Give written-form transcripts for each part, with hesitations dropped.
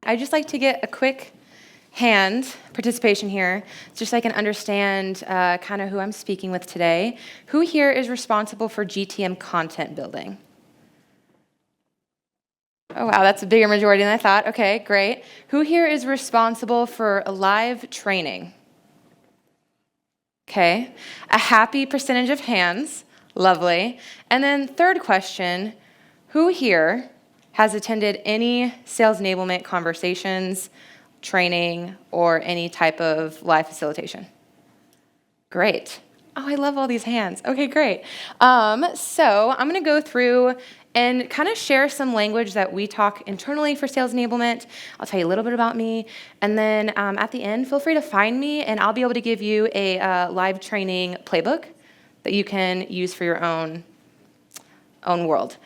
I'd just like to get a quick hand participation here, just so I can understand kind of who I'm speaking with today. Who here is responsible for GTM content building? Oh, wow, that's a bigger majority than I thought. Okay, great. Who here is responsible for live training? Okay, a happy percentage of hands. Lovely. And then third question, who here has attended any sales enablement conversations, training, or any type of live facilitation? Great. Oh, I love all these hands. Okay, great. So I'm going to go through and kind of share some language that we talk internally for sales enablement. I'll tell you a little bit about me. And then at the end, feel free to find me, and I'll be able to give you a live training playbook that you can use for your own world.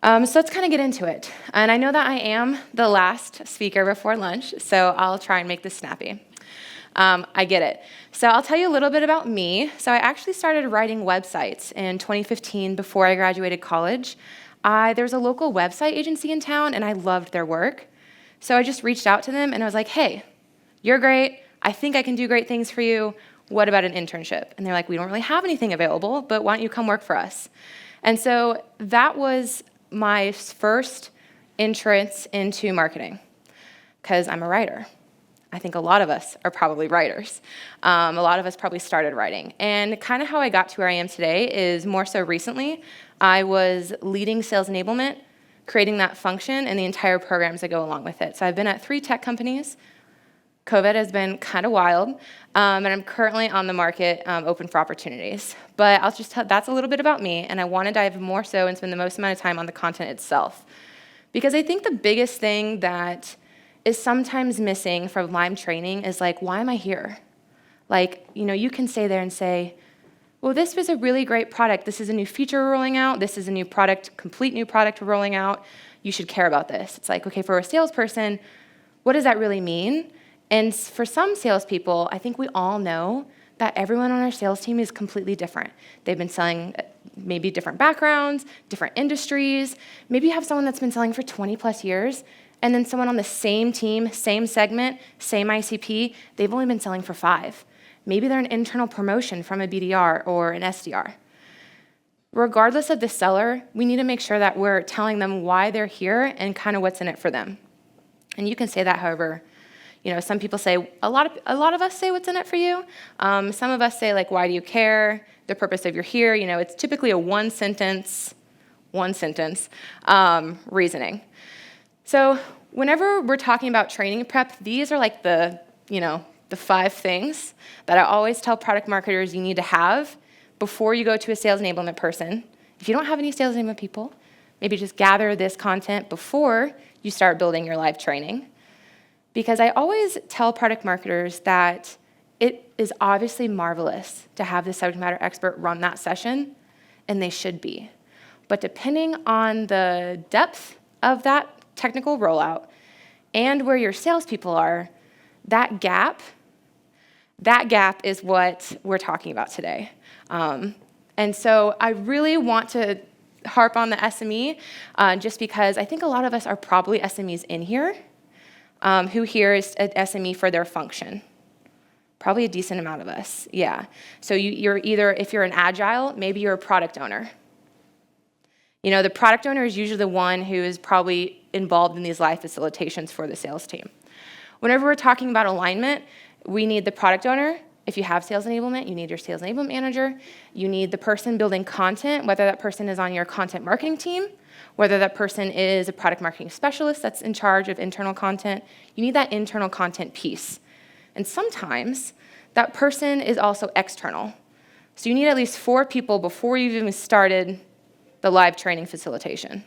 So let's kind of get into it. And I know that I am the last speaker before lunch, so I'll try and make this snappy. I get it. So I'll tell you a little bit about me. So I actually started writing websites in 2015 before I graduated college. There was a local website agency in town, and I loved their work. So I just reached out to them, and I was like, hey, you're great. I think I can do great things for you. What about an internship? And they're like, we don't really have anything available, but why don't you come work for us? And so that was my first entrance into marketing, because I'm a writer. I think a lot of us are probably writers. A lot of us probably started writing. And kind of how I got to where I am today is more so recently. I was leading sales enablement, creating that function, and the entire programs that go along with it. So I've been at 3 tech companies. COVID has been kind of wild, and I'm currently on the market open for opportunities. But I'll just tell, that's a little bit about me, and I want to dive more so and spend the most amount of time on the content itself. Because I think the biggest thing that is sometimes missing from live training is like, why am I here? Like, you can stay there and say, well, this was a really great product. This is a new feature we're rolling out. This is a new product, complete new product we're rolling out. You should care about this. It's like, okay, for a salesperson, what does that really mean? And for some salespeople, I think we all know that everyone on our sales team is completely different. They've been selling maybe different backgrounds, different industries. Maybe you have someone that's been selling for 20 plus years, and then someone on the same team, same segment, same ICP, they've only been selling for 5. Maybe they're an internal promotion from a BDR or an SDR. Regardless of the seller, we need to make sure that we're telling them why they're here and kind of what's in it for them. And you can say that however, some people say, a lot of us say what's in it for you. Some of us say, like, why do you care? The purpose of you're here. It's typically a one sentence reasoning. So whenever we're talking about training prep, these are like the 5 things that I always tell product marketers you need to have before you go to a sales enablement person. If you don't have any sales enablement people, maybe just gather this content before you start building your live training. Because I always tell product marketers that it is obviously marvelous to have the subject matter expert run that session, and they should be. But depending on the depth of that technical rollout and where your salespeople are, that gap is what we're talking about today. And so I really want to harp on the SME just because I think a lot of us are probably SMEs in here. Who here is an SME for their function? Probably a decent amount of us, yeah. So you're either, if you're an agile, maybe you're a product owner. The product owner is usually the one who is probably involved in these live facilitations for the sales team. Whenever we're talking about alignment, we need the product owner. If you have sales enablement, you need your sales enablement manager. You need the person building content, whether that person is on your content marketing team, whether that person is a product marketing specialist that's in charge of internal content. You need that internal content piece. And sometimes that person is also external. So you need at least 4 people before you've even started the live training facilitation.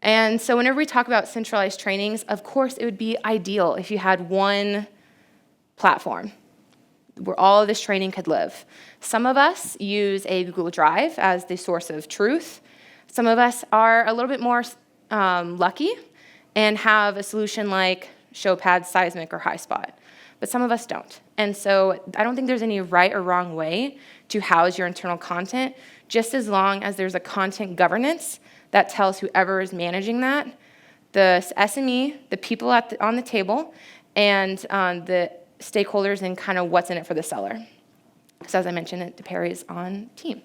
And so whenever we talk about centralized trainings, of course it would be ideal if you had one platform where all of this training could live. Some of us use a Google Drive as the source of truth. Some of us are a little bit more lucky and have a solution like Showpad, Seismic, or HighSpot. But some of us don't. And so I don't think there's any right or wrong way to house your internal content, just as long as there's a content governance that tells whoever is managing that the SME, the people on the table, and the stakeholders and kind of what's in it for the seller. So as I mentioned, it depends on team.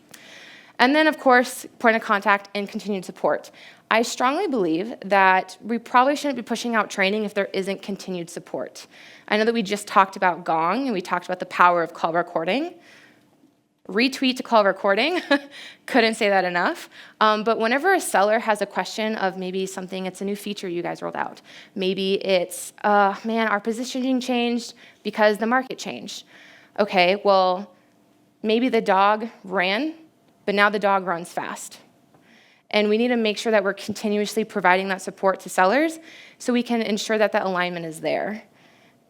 And then, of course, point of contact and continued support. I strongly believe that we probably shouldn't be pushing out training if there isn't continued support. I know that we just talked about Gong, and we talked about the power of call recording. Retweet to call recording, couldn't say that enough. But whenever a seller has a question of maybe something, it's a new feature you guys rolled out. Maybe it's, man, our positioning changed because the market changed. Okay, well, maybe the dog ran, but now the dog runs fast. And we need to make sure that we're continuously providing that support to sellers so we can ensure that that alignment is there.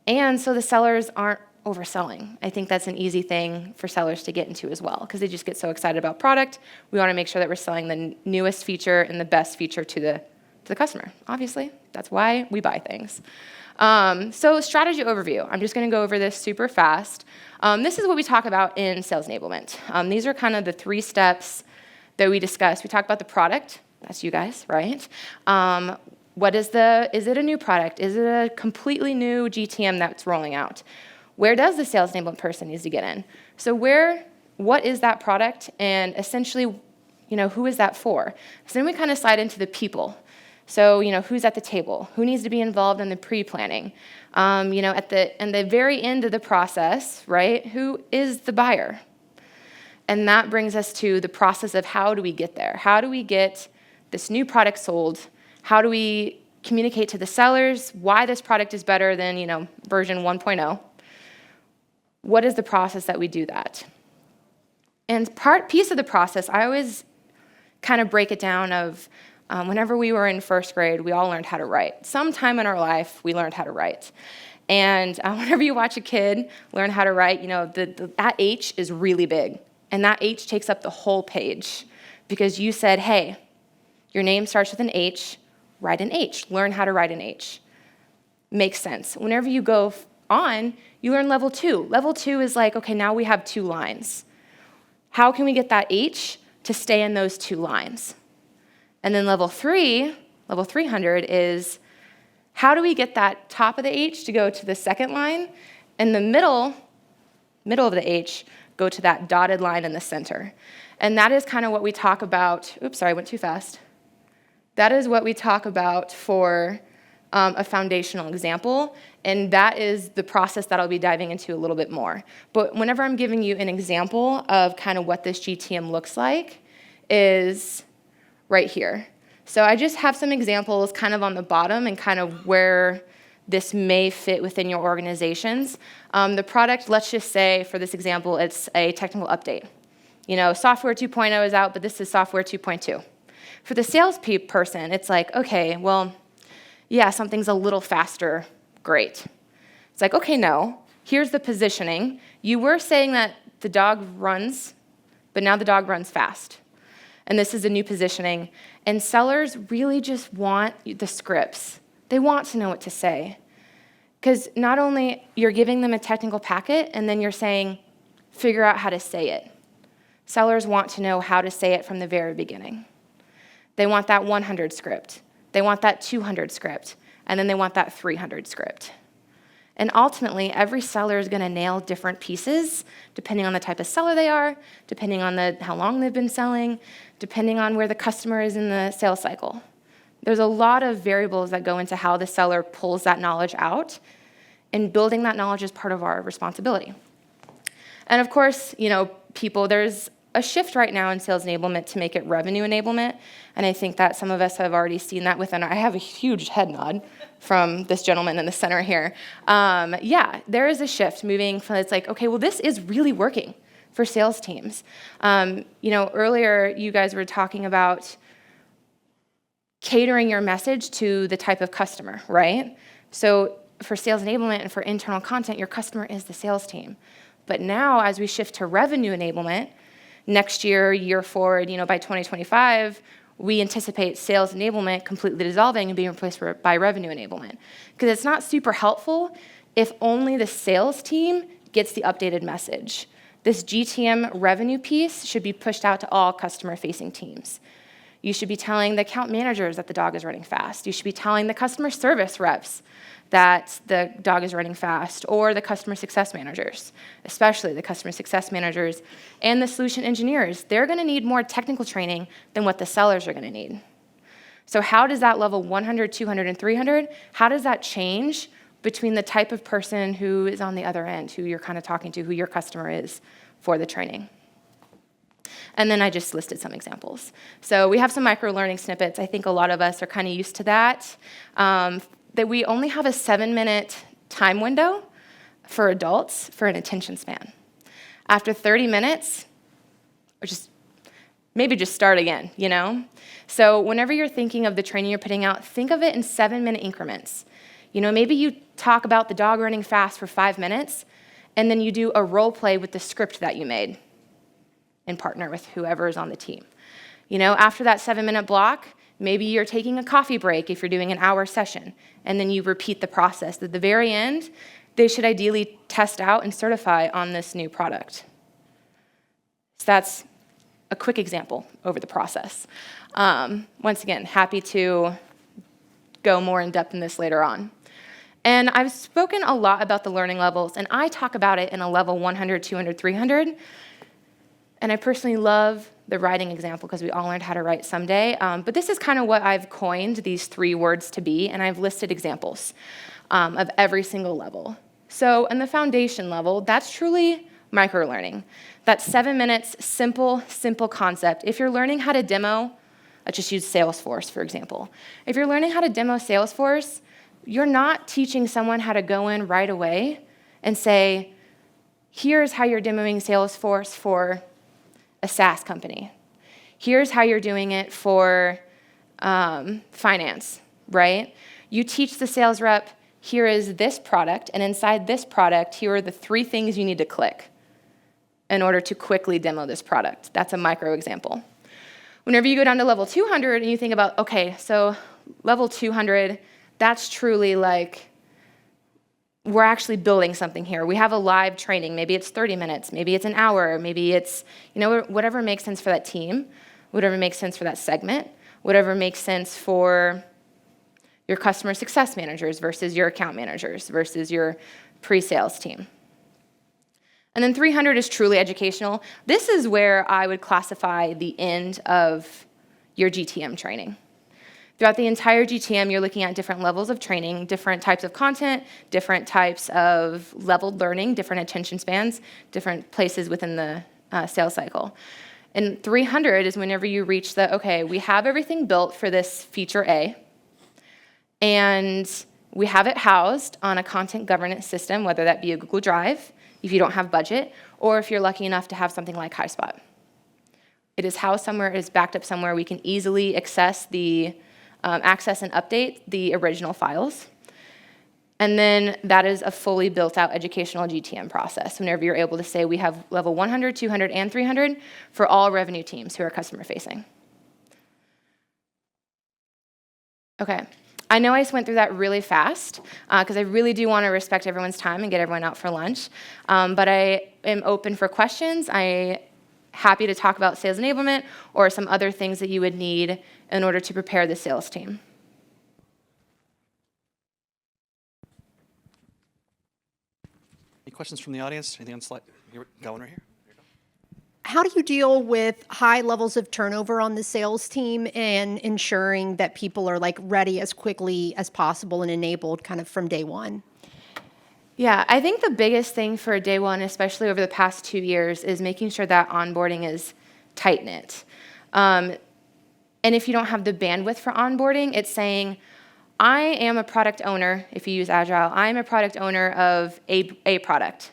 And so the sellers aren't overselling. I think that's an easy thing for sellers to get into as well, because they just get so excited about product. We want to make sure that we're selling the newest feature and the best feature to the customer. Obviously, that's why we buy things. So strategy overview. I'm just going to go over this super fast. This is what we talk about in sales enablement. These are kind of the 3 steps that we discussed. We talk about the product. That's you guys, right? Is it a new product? Is it a completely new GTM that's rolling out? Where does the sales enablement person need to get in? So what is that product? And essentially, who is that for? So then we kind of slide into the people. So, who's at the table? Who needs to be involved in the pre-planning? At the very end of the process, right, who is the buyer? And that brings us to the process of how do we get there? How do we get this new product sold? How do we communicate to the sellers why this product is better than, version 1.0? What is the process that we do that? And piece of the process, I always kind of break it down of whenever we were in first grade, we all learned how to write. Sometime in our life, we learned how to write. And whenever you watch a kid learn how to write, that H is really big. And that H takes up the whole page because you said, hey, your name starts with an H, write an H. Learn how to write an H. Makes sense. Whenever you go on, you learn level 2. Level 2 is like, okay, now we have 2 lines. How can we get that H to stay in those 2 lines? And then level 300 is, how do we get that top of the H to go to the second line, and the middle of the H go to that dotted line in the center? And that is kind of what we talk about. Oops, sorry, I went too fast. That is what we talk about for a foundational example, and that is the process that I'll be diving into a little bit more. But whenever I'm giving you an example of kind of what this GTM looks like is right here. So I just have some examples kind of on the bottom and kind of where this may fit within your organizations. The product, let's just say for this example, it's a technical update. Software 2.0 is out, but this is software 2.2. For the sales person, it's like, okay, well, yeah, something's a little faster, great. It's like, okay, no, here's the positioning. You were saying that the dog runs, but now the dog runs fast. And this is a new positioning. And sellers really just want the scripts. They want to know what to say. Because not only you're giving them a technical packet, and then you're saying, figure out how to say it. Sellers want to know how to say it from the very beginning. They want that 100 script. They want that 200 script, and then they want that 300 script. And ultimately, every seller is going to nail different pieces, depending on the type of seller they are, depending on how long they've been selling, depending on where the customer is in the sales cycle. There's a lot of variables that go into how the seller pulls that knowledge out, and building that knowledge is part of our responsibility. And of course, there's a shift right now in sales enablement to make it revenue enablement, and I think that some of us have already seen that within I have a huge head nod from this gentleman in the center here. There is a shift moving from, it's like, okay, well, this is really working for sales teams. Earlier you guys were talking about catering your message to the type of customer, right? So for sales enablement and for internal content, your customer is the sales team. But now as we shift to revenue enablement, next year forward, by 2025, we anticipate sales enablement completely dissolving and being replaced by revenue enablement. Because it's not super helpful if only the sales team gets the updated message. This GTM revenue piece should be pushed out to all customer-facing teams. You should be telling the account managers that the dog is running fast. You should be telling the customer service reps that the dog is running fast, or the customer success managers, especially the customer success managers and the solution engineers. They're gonna need more technical training than what the sellers are gonna need. So how does that level 100, 200, and 300, how does that change between the type of person who is on the other end, who you're kind of talking to, who your customer is for the training? And then I just listed some examples. So we have some micro-learning snippets. I think a lot of us are kind of used to that. That we only have a 7-minute time window for adults for an attention span. After 30 minutes, or maybe just start again, you know? So whenever you're thinking of the training you're putting out, think of it in 7-minute increments. You know, maybe you talk about the dog running fast for 5 minutes, and then you do a role play with the script that you made and partner with whoever is on the team. You know, after that 7-minute block, maybe you're taking a coffee break if you're doing an hour session, and then you repeat the process. At the very end, they should ideally test out and certify on this new product. So that's a quick example over the process. Once again, happy to go more in depth in this later on. And I've spoken a lot about the learning levels, and I talk about it in a level 100, 200, 300. And I personally love the writing example because we all learned how to write someday. But this is kind of what I've coined these 3 words to be, and I've listed examples of every single level. So in the foundation level, that's truly micro-learning. That's 7 minutes, simple concept. If you're learning how to demo, let's just use Salesforce, for example. If you're learning how to demo Salesforce, you're not teaching someone how to go in right away and say, here's how you're demoing Salesforce for a SaaS company. Here's how you're doing it for finance, right? You teach the sales rep, here is this product, and inside this product, here are the 3 things you need to click in order to quickly demo this product. That's a micro example. Whenever you go down to level 200 and you think about, okay, so level 200, that's truly like, we're actually building something here. We have a live training. Maybe it's 30 minutes. Maybe it's an hour. Maybe it's, you know, whatever makes sense for that team, whatever makes sense for that segment, whatever makes sense for your customer success managers versus your account managers versus your pre-sales team. And then 300 is truly educational. This is where I would classify the end of your GTM training. Throughout the entire GTM, you're looking at different levels of training, different types of content, different types of leveled learning, different attention spans, different places within the sales cycle. And 300 is whenever you reach the, okay, we have everything built for this feature A, and we have it housed on a content governance system, whether that be a Google Drive, if you don't have budget, or if you're lucky enough to have something like HighSpot. It is housed somewhere, it is backed up somewhere. We can easily access and update the original files. And then that is a fully built out educational GTM process whenever you're able to say we have level 100, 200, and 300 for all revenue teams who are customer facing. Okay, I know I just went through that really fast because I really do want to respect everyone's time and get everyone out for lunch. But I am open for questions. I'm happy to talk about sales enablement or some other things that you would need in order to prepare the sales team. Any questions from the audience? Anything on slide? Here, got one right here. How do you deal with high levels of turnover on the sales team and ensuring that people are like ready as quickly as possible and enabled kind of from day one? Yeah, I think the biggest thing for day one, especially over the past 2 years, is making sure that onboarding is tight-knit. And if you don't have the bandwidth for onboarding, it's saying, I am a product owner, if you use Agile, I'm a product owner of a product.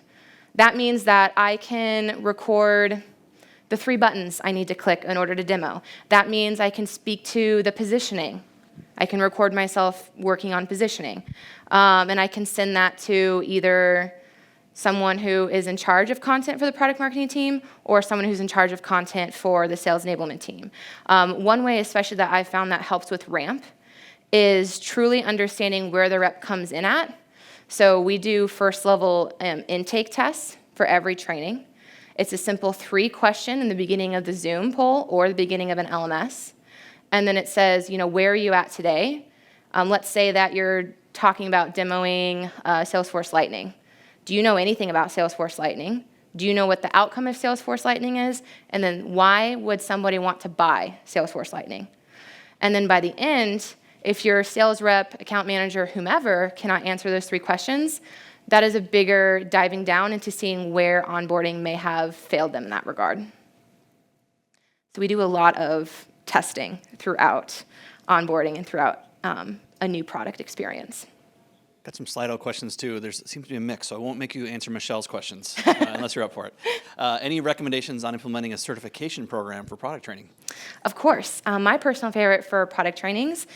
That means that I can record the 3 buttons I need to click in order to demo. That means I can speak to the positioning. I can record myself working on positioning. And I can send that to either someone who is in charge of content for the product marketing team or someone who's in charge of content for the sales enablement team. One way especially that I found that helps with ramp is truly understanding where the rep comes in at. So we do first level intake tests for every training. It's a simple 3-question in the beginning of the Zoom poll or the beginning of an LMS. And then it says, where are you at today? Let's say that you're talking about demoing Salesforce Lightning. Do you know anything about Salesforce Lightning? Do you know what the outcome of Salesforce Lightning is? And then why would somebody want to buy Salesforce Lightning? And then by the end, if your sales rep, account manager, whomever cannot answer those 3 questions, that is a bigger diving down into seeing where onboarding may have failed them in that regard. So we do a lot of testing throughout onboarding and throughout a new product experience. Got some Slido questions too. There seems to be a mix, so I won't make you answer Michelle's questions unless you're up for it. Any recommendations on implementing a certification program for product training? Of course. My personal favorite for product trainings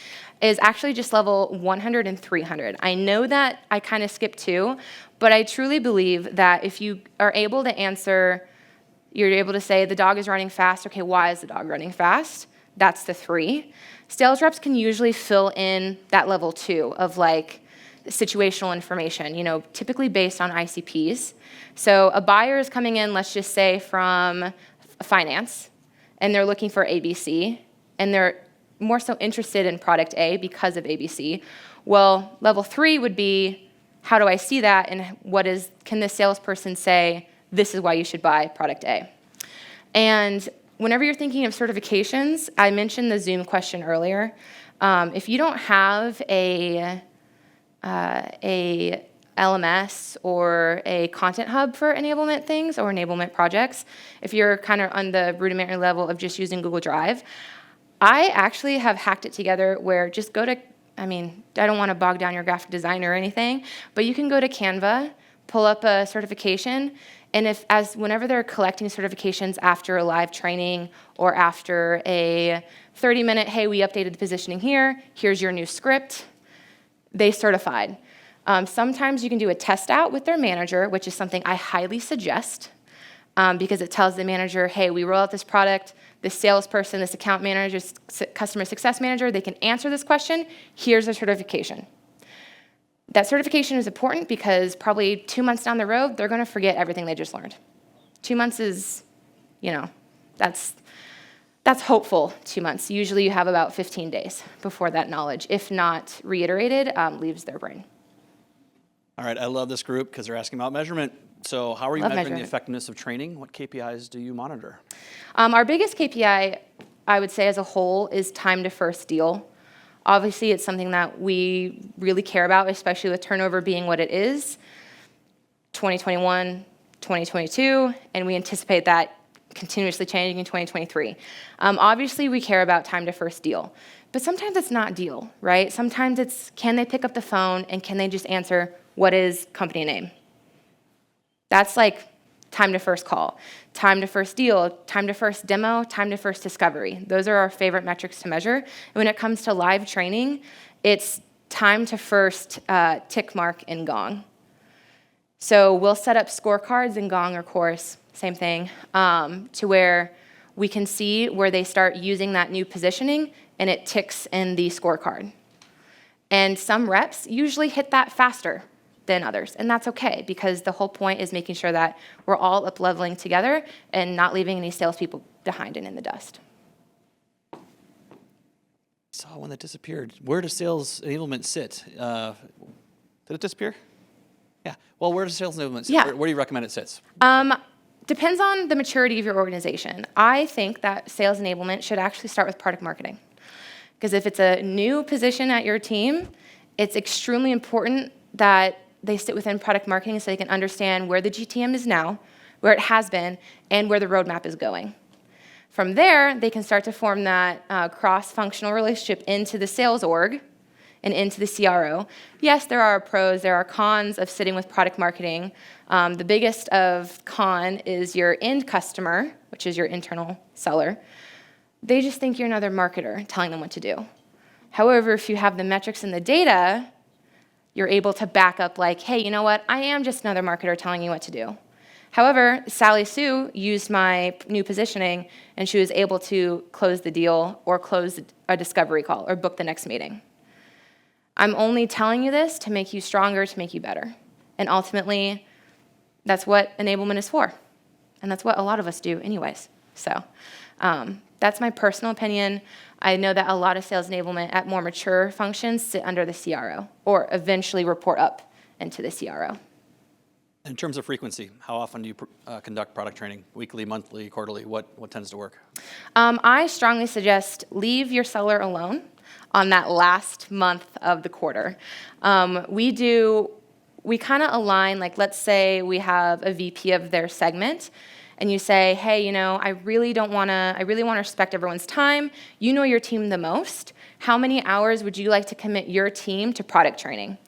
is actually just level 100 and 300. I know that I kind of skipped 2, but I truly believe that if you are able to answer, you're able to say the dog is running fast. Okay, why is the dog running fast? That's the 3. Sales reps can usually fill in that level 2 of like situational information, typically based on ICPs. So a buyer is coming in, let's just say from finance, and they're looking for ABC, and they're more so interested in product A because of ABC. Well, level 3 would be, how do I see that, and can the salesperson say, this is why you should buy product A? And whenever you're thinking of certifications, I mentioned the Zoom question earlier. If you don't have a LMS or a content hub for enablement things or enablement projects, if you're kind of on the rudimentary level of just using Google Drive, I actually have hacked it together where just go to, I don't want to bog down your graphic designer or anything, but you can go to Canva, pull up a certification, and whenever they're collecting certifications after a live training or after a 30-minute, hey, we updated the positioning here, here's your new script, they certified. Sometimes you can do a test out with their manager, which is something I highly suggest because it tells the manager, hey, we roll out this product, this salesperson, this account manager, this customer success manager, they can answer this question, here's a certification. That certification is important because probably 2 months down the road, they're gonna forget everything they just learned. 2 months is, that's hopeful 2 months. Usually you have about 15 days before that knowledge, if not reiterated, leaves their brain. All right, I love this group because they're asking about measurement. So how are you measuring the effectiveness of training? What KPIs do you monitor? Our biggest KPI, I would say as a whole, is time to first deal. Obviously, it's something that we really care about, especially with turnover being what it is, 2021, 2022, and we anticipate that continuously changing in 2023. Obviously, we care about time to first deal, but sometimes it's not deal, right? Sometimes it's, can they pick up the phone and can they just answer, what is company name? That's like time to first call, time to first deal, time to first demo, time to first discovery. Those are our favorite metrics to measure. And when it comes to live training, it's time to first tick mark in Gong. So we'll set up scorecards in Gong or Course, same thing, to where we can see where they start using that new positioning and it ticks in the scorecard. And some reps usually hit that faster than others, and that's okay because the whole point is making sure that we're all up-leveling together and not leaving any salespeople behind and in the dust. Saw one that disappeared. Where does sales enablement sit? Did it disappear? Yeah. Well, where does sales enablement sit? Yeah. Where do you recommend it sits? Depends on the maturity of your organization. I think that sales enablement should actually start with product marketing. Because if it's a new position at your team, it's extremely important that they sit within product marketing so they can understand where the GTM is now, where it has been, and where the roadmap is going. From there, they can start to form that cross-functional relationship into the sales org and into the CRO. Yes, there are pros, there are cons of sitting with product marketing. The biggest of con is your end customer, which is your internal seller. They just think you're another marketer telling them what to do. However, if you have the metrics and the data, you're able to back up like, hey, you know what? I am just another marketer telling you what to do. However, Sally Sue used my new positioning, and she was able to close the deal or close a discovery call or book the next meeting. I'm only telling you this to make you stronger, to make you better. And ultimately, that's what enablement is for. And that's what a lot of us do anyways. So That's my personal opinion. I know that a lot of sales enablement at more mature functions sit under the CRO or eventually report up into the CRO. In terms of frequency, how often do you conduct product training? Weekly, monthly, quarterly? What tends to work? I strongly suggest leave your seller alone on that last month of the quarter. We kind of align, like let's say we have a VP of their segment, and you say, hey, I really want to respect everyone's time. You know your team the most. How many hours would you like to commit your team to product training?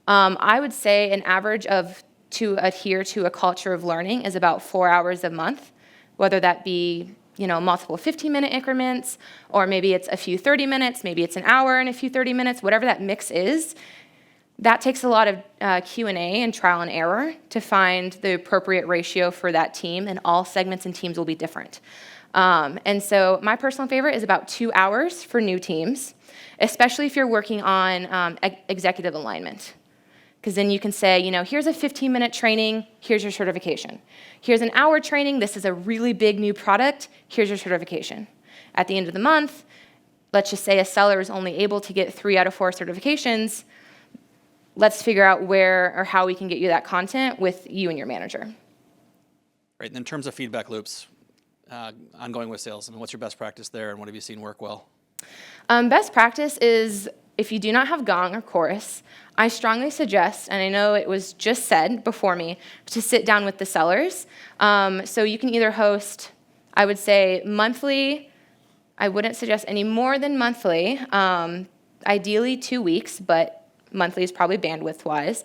I would say an average to adhere to a culture of learning is about 4 hours a month, whether that be multiple 15-minute increments, or maybe it's a few 30 minutes, maybe it's an hour and a few 30 minutes, whatever that mix is. That takes a lot of Q&A and trial and error to find the appropriate ratio for that team, and all segments and teams will be different. And so my personal favorite is about 2 hours for new teams, especially if you're working on executive alignment. Because then you can say, here's a 15-minute training, here's your certification. Here's an hour training, this is a really big new product, here's your certification. At the end of the month, let's just say a seller is only able to get 3 out of 4 certifications. Let's figure out where or how we can get you that content with you and your manager. Right, and in terms of feedback loops, ongoing with sales, what's your best practice there, and what have you seen work well? Best practice is, if you do not have gong or chorus, I strongly suggest, and I know it was just said before me, to sit down with the sellers. So you can either host, I would say monthly. I wouldn't suggest any more than monthly. Ideally 2 weeks, but monthly is probably bandwidth-wise.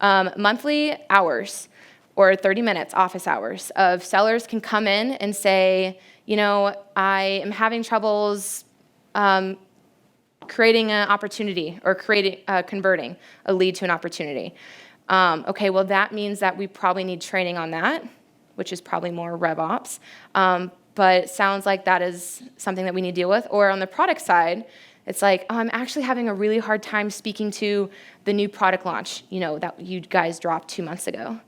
Monthly hours, or 30 minutes, office hours, of sellers can come in and say, I am having troubles creating an opportunity or converting a lead to an opportunity. Okay, well, that means that we probably need training on that, which is probably more rev ops. But it sounds like that is something that we need to deal with. Or on the product side, it's like, I'm actually having a really hard time speaking to the new product launch, that you guys dropped 2 months ago.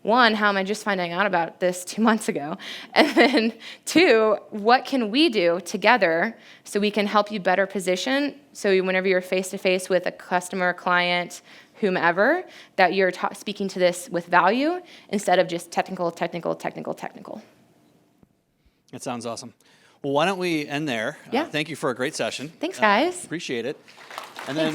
1, how am I just finding out about this 2 months ago? And then 2, what can we do together so we can help you better position, so whenever you're face-to-face with a customer, client, whomever, that you're speaking to this with value instead of just technical. That sounds awesome. Well, why don't we end there? Yeah. Thank you for a great session. Thanks, guys. Appreciate it. And then